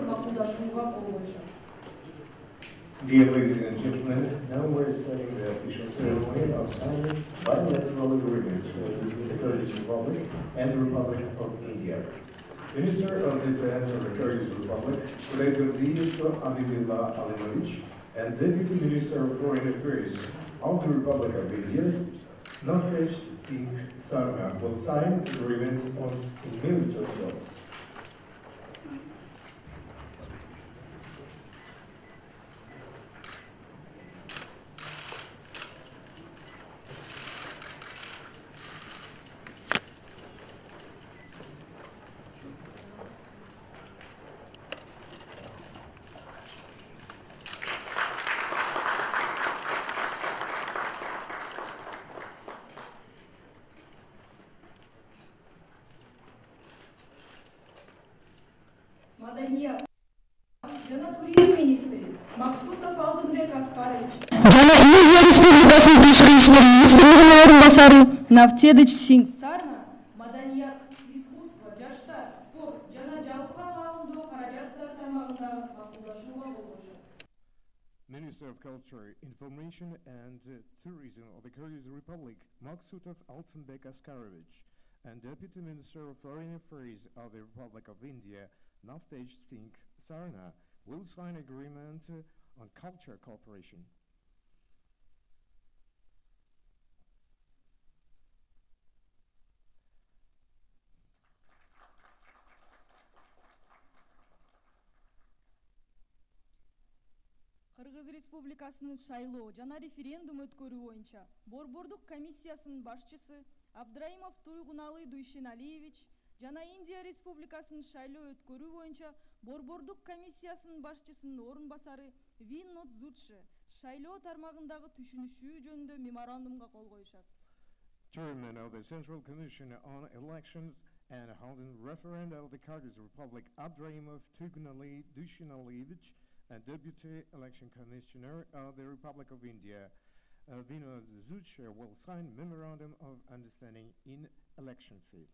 макулдашууга кол коюшат. Dear ladies and gentlemen, now we're starting the official ceremony of signing bilateral agreements between the Kyrgyz Republic and the Republic of India. Minister of Defense of the Kyrgyz Republic, Kulayberdiyev Abibullah Alimovich, and Deputy Minister of Foreign Affairs of the Republic of India, Navtej Singh Sarna, will sign agreement on in military field. Madaniyat жана туризм министри Максутов Алтынбек Аскарович жана Индия Республикасынын тышкы иштер министрлигинин орун басары Навтедич Сингх Сарна маданият, искусство, жаштар, спорт жана жалпыга маалымдоо каражаттар тармагында макулдашууга кол коюшат. Minister of Culture, Information and Tourism of the Kyrgyz Republic, Maksutov Altınbek Askarovich, and Deputy Minister of Foreign Affairs of the Republic of India, Navtej Singh Sarna, will sign agreement on culture cooperation. Кыргыз Республикасынын шайлоо жана референдум өткөрүү боюнча Борбордук комиссиясынын башчысы Абдраимов Туйгуналы Дуйшеналиевич жана Индия Республикасынын шайлоо өткөрүү боюнча Борбордук комиссиясынын башчысынын орун басары Виннот Зудше шайлоо тармагындагы түшүнүшүү жөнүндө меморандумга кол коюшат. Chairman of the Central Commission on Elections and holding referendum of the Kyrgyz Republic, Abdraimov Tugunali Dushinalievich, and Deputy Election Commissioner of the Republic of India, Vinod Zucher, will sign Memorandum of Understanding in election field.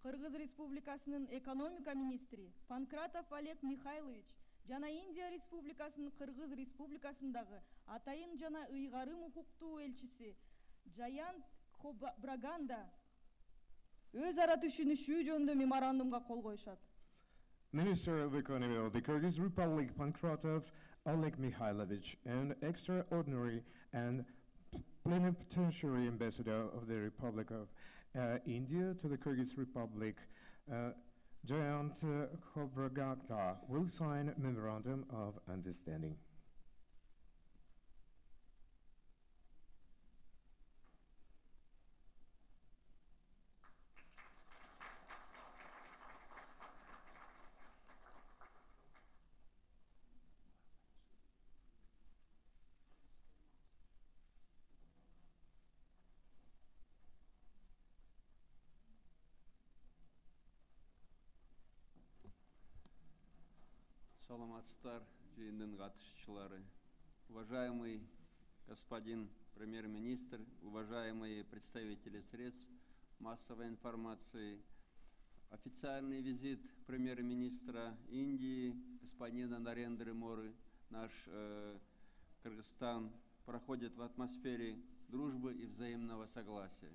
Кыргыз Республикасынын экономика министри Панкратов Олег Михайлович жана Индия Республикасынын Кыргыз Республикасындагы атайын жана ыйгарым укуктуу элчиси Джаянт Браганда өз ара түшүнүшүү жөнүндө меморандумга кол коюшат. Minister of Economy of the Kyrgyz Republic, Pankratov Oleg Mikhailovich, and Extraordinary and Plenipotentiary Ambassador of the Republic of India to the Kyrgyz Republic, Jayant Khobragata, will sign Memorandum of Understanding. Саламатсыздар, жиындын катышуучулары. Уважаемый господин премьер-министр, уважаемые представители средств массовой информации, официальный визит премьер-министра Индии, господина Нарендры Моры, наш Кыргызстан, проходит в атмосфере дружбы и взаимного согласия.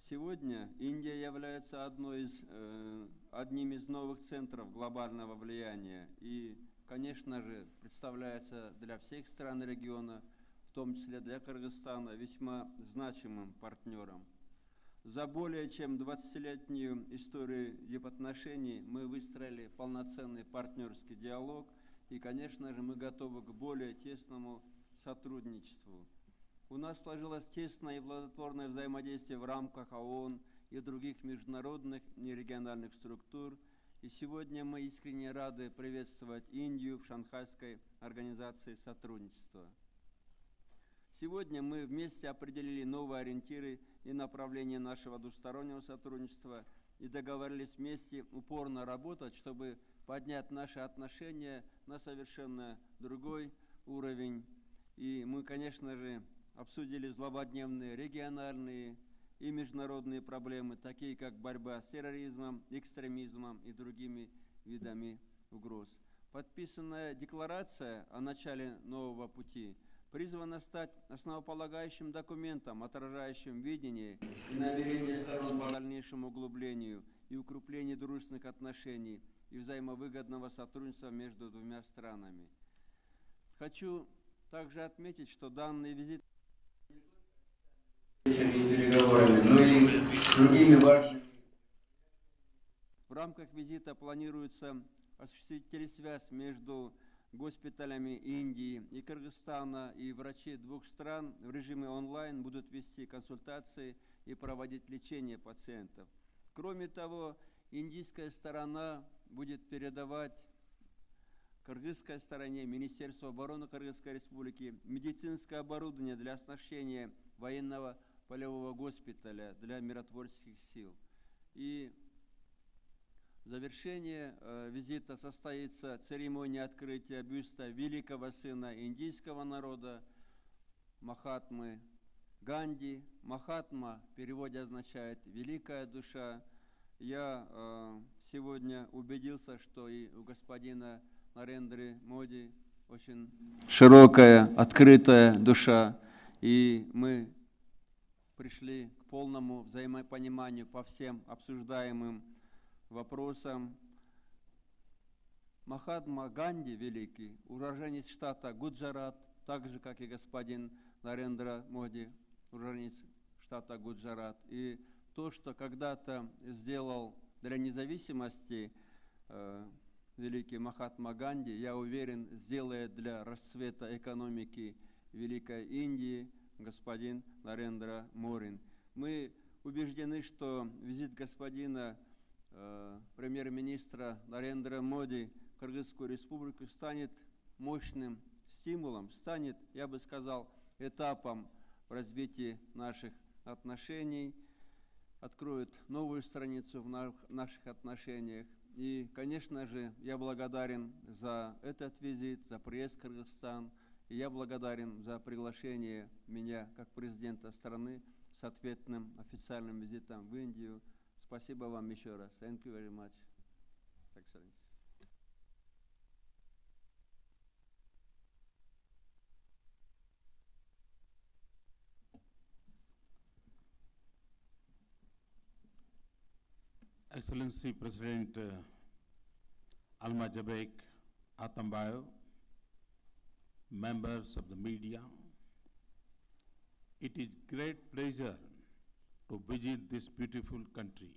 Сегодня Индия является одним из новых центров глобального влияния и, конечно же, представляется для всех стран региона, в том числе для Кыргызстана, весьма значимым партнером. За более чем 20-летнюю историю дипотношений мы выстроили полноценный партнерский диалог и, конечно же, мы готовы к более тесному сотрудничеству. У нас сложилось тесное и плодотворное взаимодействие в рамках ООН и других международных и региональных структур. И сегодня мы искренне рады приветствовать Индию в Шанхайской организации сотрудничества. Сегодня мы вместе определили новые ориентиры и направления нашего двустороннего сотрудничества и договорились вместе упорно работать, чтобы поднять наши отношения на совершенно другой уровень. И мы, конечно же, обсудили злободневные региональные и международные проблемы, такие как борьба с терроризмом, экстремизмом и другими видами угроз. Подписанная декларация о начале нового пути призвана стать основополагающим документом, отражающим видение и намерение сторон по дальнейшему углублению и укреплению дружественных отношений и взаимовыгодного сотрудничества между двумя странами. Хочу также отметить, что данный визит в рамках визита планируется осуществить телесвязь между госпиталями Индии и Кыргызстана, и врачи двух стран в режиме онлайн будут вести консультации и проводить лечение пациентов. Кроме того, индийская сторона будет передавать кыргызской стороне, Министерству обороны Кыргызской Республики, медицинское оборудование для оснащения военного полевого госпиталя для миротворческих сил. И в завершение визита состоится церемония открытия бюста великого сына индийского народа Махатмы Ганди. Махатма в переводе означает «великая душа». Я сегодня убедился, что и у господина Нарендры Моди очень широкая, открытая душа, и мы пришли к полному взаимопониманию по всем обсуждаемым вопросам. Махатма Ганди великий, уроженец штата Гуджарат, так же, как и господин Нарендра Моди, уроженец штата Гуджарат. И то, что когда-то сделал для независимости великий Махатма Ганди, я уверен, сделает для расцвета экономики Великой Индии господин Нарендра Мори. Мы убеждены, что визит господина премьер-министра Нарендра Моди в Кыргызскую республику станет мощным стимулом, станет, я бы сказал, этапом в развитии наших отношений, откроет новую страницу в наших отношениях. И, конечно же, я благодарен за этот визит, за приезд в Кыргызстан, и я благодарен за приглашение меня как президента страны с ответным официальным визитом в Индию. Спасибо вам еще раз. Thank you very much, Excellency. Excellency President Alma Jabek Atambayo, members of the media, it is great pleasure to visit this beautiful country.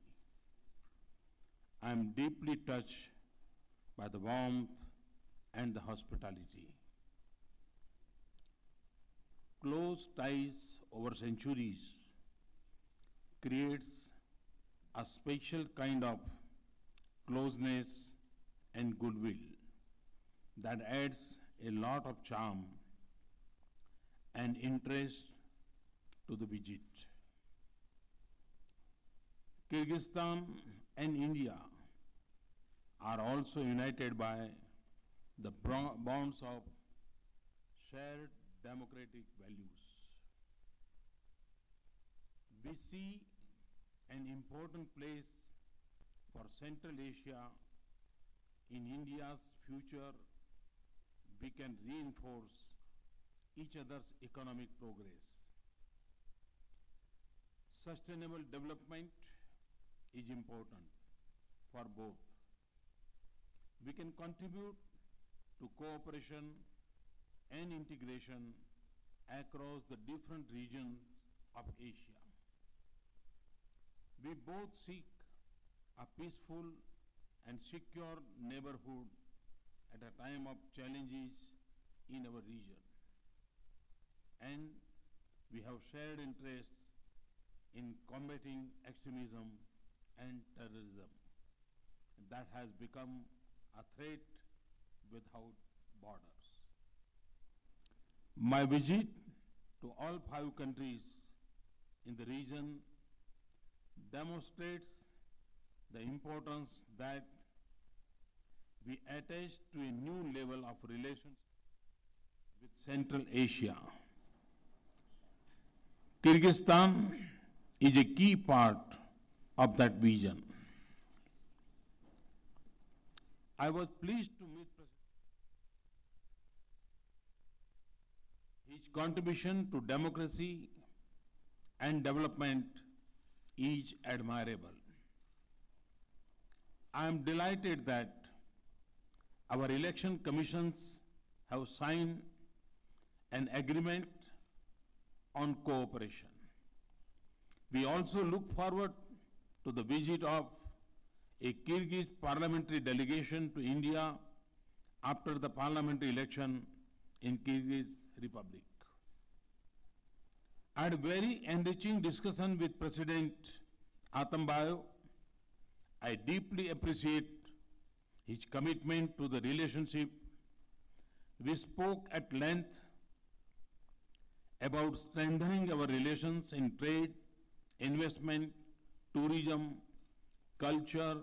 I am deeply touched by the warmth and the hospitality. Close ties over centuries creates a special kind of closeness and goodwill that adds a lot of charm and interest to the visit. Kyrgyzstan and India are also united by the bonds of shared democratic values. We see an important place for Central Asia in India's future. We can reinforce each other's economic progress. Sustainable development is important for both. We can contribute to cooperation and integration across the different regions of Asia. We both seek a peaceful and secure neighborhood at a time of challenges in our region. And we have shared interests in combating extremism and terrorism that has become a threat without borders. My visit to all 5 countries in the region demonstrates the importance that we attach to a new level of relations with Central Asia. Kyrgyzstan is a key part of that vision. I was pleased to meet President. His contribution to democracy and development is admirable. I am delighted that our election commissions have signed an agreement on cooperation. We also look forward to the visit of a Kyrgyz parliamentary delegation to India after the parliamentary election in Kyrgyz Republic. I had a very enriching discussion with President Atambayev. I deeply appreciate his commitment to the relationship. We spoke at length about strengthening our relations in trade, investment, tourism, culture,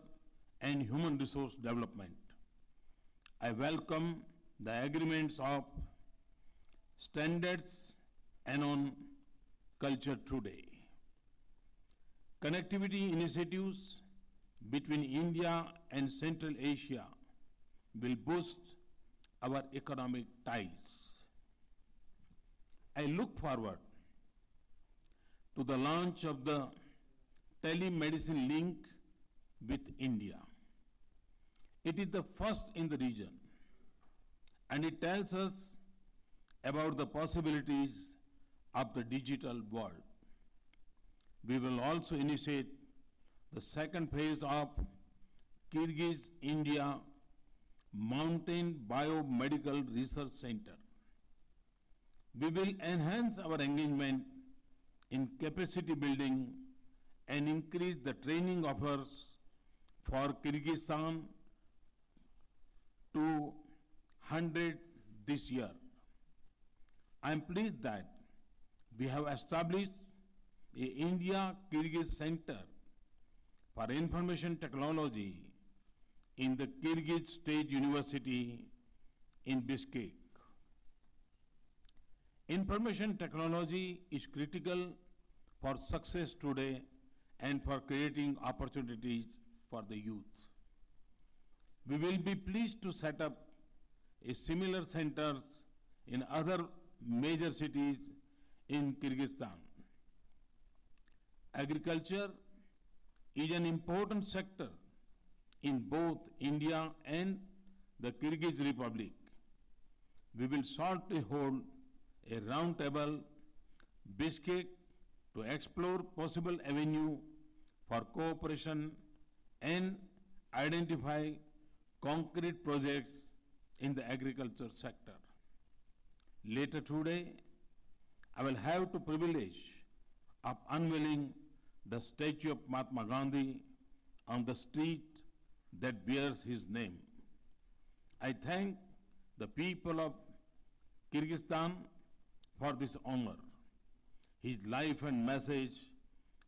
and human resource development. I welcome the agreements of standards and on culture today. Connectivity initiatives between India and Central Asia will boost our economic ties. I look forward to the launch of the telemedicine link with India. It is the first in the region, and it tells us about the possibilities of the digital world. We will also initiate the second phase of Kyrgyz-India Mountain Biomedical Research Center. We will enhance our engagement in capacity building and increase the training offers for Kyrgyzstan to 100 this year. I am pleased that we have established a India-Kyrgyz Center for Information Technology in the Kyrgyz State University in Bishkek. Information technology is critical for success today and for creating opportunities for the youth. We will be pleased to set up a similar centers in other major cities in Kyrgyzstan. Agriculture is an important sector in both India and the Kyrgyz Republic. We will shortly hold a roundtable Bishkek to explore possible avenue for cooperation and identify concrete projects in the agriculture sector. Later today, I will have the privilege of unveiling the statue of Mahatma Gandhi on the street that bears his name. I thank the people of Kyrgyzstan for this honor. His life and message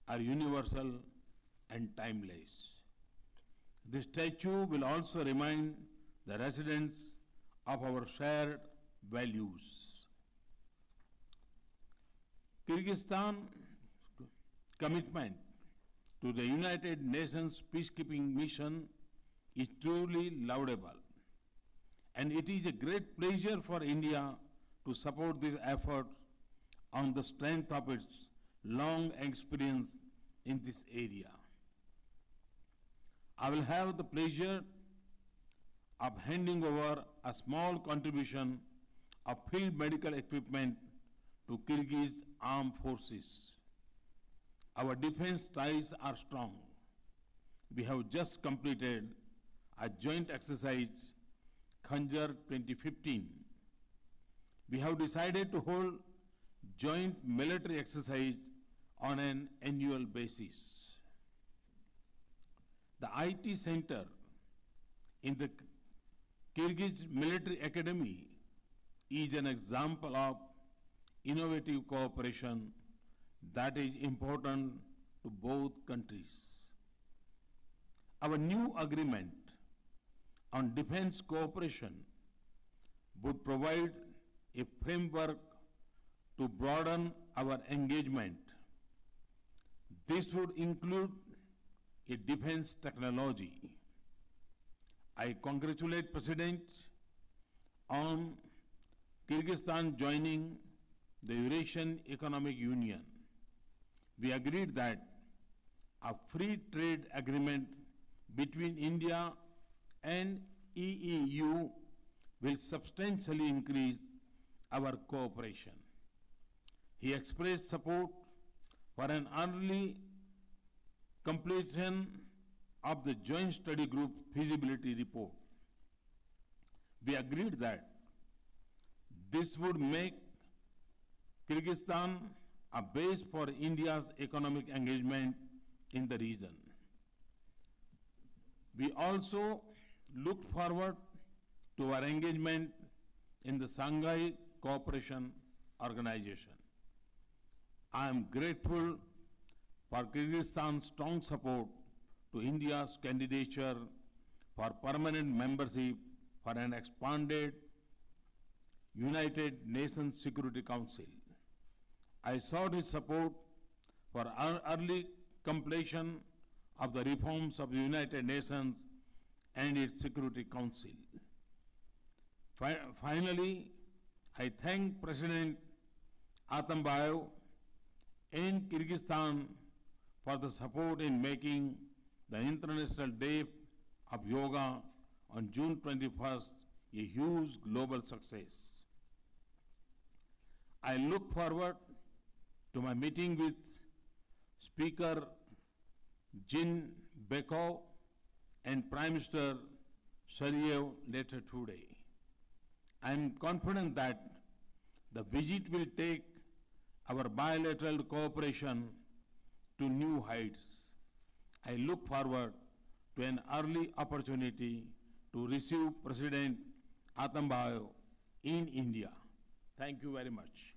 are universal and timeless. The statue will also remind the residents of our shared values. Kyrgyzstan's commitment to the United Nations peacekeeping mission is truly laudable, and it is a great pleasure for India to support this effort on the strength of its long experience in this area. I will have the pleasure of handing over a small contribution of field medical equipment to Kyrgyz armed forces. Our defense ties are strong. We have just completed a joint exercise, Khanjar 2015. We have decided to hold joint military exercise on an annual basis. The IT center in the Kyrgyz Military Academy is an example of innovative cooperation that is important to both countries. Our new agreement on defense cooperation would provide a framework to broaden our engagement. This would include a defense technology. I congratulate President on Kyrgyzstan joining the Eurasian Economic Union. We agreed that a free trade agreement between India and EEU will substantially increase our cooperation. He expressed support for an early completion of the Joint Study Group feasibility report. We agreed that this would make Kyrgyzstan a base for India's economic engagement in the region. We also looked forward to our engagement in the Shanghai Cooperation Organization. I am grateful for Kyrgyzstan's strong support to India's candidature for permanent membership for an expanded United Nations Security Council. I sought his support for early completion of the reforms of the United Nations and its Security Council. Finally, I thank President Atambayev and Kyrgyzstan for the support in making the International Day of Yoga on June 21st a huge global success. I look forward to my meeting with Speaker Jin Bekov and Prime Minister Sharyev later today. I am confident that the visit will take our bilateral cooperation to new heights. I look forward to an early opportunity to receive President Atambayev in India. Thank you very much.